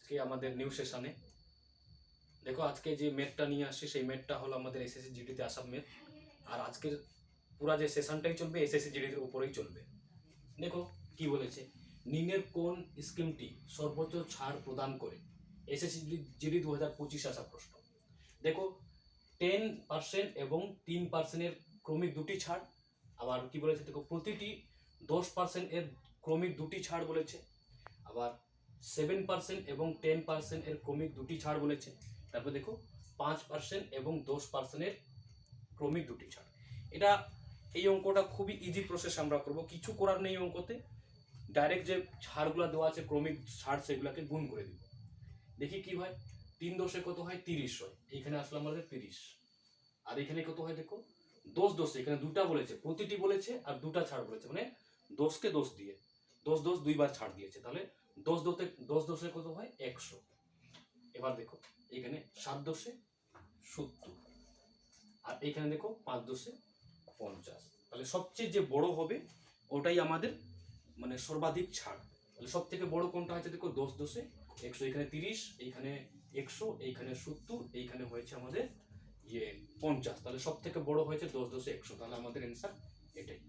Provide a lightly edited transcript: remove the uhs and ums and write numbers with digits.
আজকে আমাদের নিউ সেশনে। দেখো আজকে যে ম্যাথটা নিয়ে আসছি সেই ম্যাথটা হলো আমাদের এসএসসি জিডিতে আসাম ম্যাথ। আর আজকের পুরা যে সেশনটাই চলবে এসএসসি জিডির উপরেই চলবে। দেখো কি বলেছে, নিম্নের কোন স্কিমটি সর্বোচ্চ ছাড় প্রদান করে? এসএসসি জিডি 2025 আসা প্রশ্ন। দেখো 10% এবং 3% ক্রমিক দুটি ছাড়। আবার কি বলেছে দেখো, প্রতিটি 10% এর ক্রমিক দুটি ছাড় বলেছে। আবার 7% এবং 10% এর ক্রমিক দুটি ছাড় বলেছে। তারপর দেখো 5% এবং 10% এর ক্রমিক দুটি ছাড়। এটা এই অঙ্কটা খুবই ইজি প্রসেস আমরা করব, কিছু করার নেই অঙ্কতে। ডাইরেক্ট যে ছাড়গুলো দেওয়া আছে ক্রমিক ছাড় সেগুলোকে গুণ করে দিব। দেখি কি হয়, 3 10 কত হয়, 30 হয়। এইখানে আসলে আমাদের 30। আর এখানে কত হয় দেখো, 10 10, এখানে দুটা বলেছে, প্রতিটি বলেছে আর দুটা ছাড় বলেছে, মানে 10কে 10 দিয়ে 10 10 দুইবার ছাড় দিয়েছে, তাহলে 10 10 কত হয়, 100। এবার দেখো এখানে 7 10 70, আর এখানে দেখো 5 10 50। তাহলে সবচেয়ে যে বড় হবে ওটাই আমাদের মানে সর্বাধিক ছাড়। তাহলে সব থেকে বড় কোনটা হচ্ছে দেখো, 10 10 100, এখানে 30, এইখানে 100, এইখানে 70, এইখানে হয়েছে আমাদের 50। তাহলে সব থেকে বড় হয়েছে 10 10 100। তাহলে আমাদের অ্যান্সার এটাই।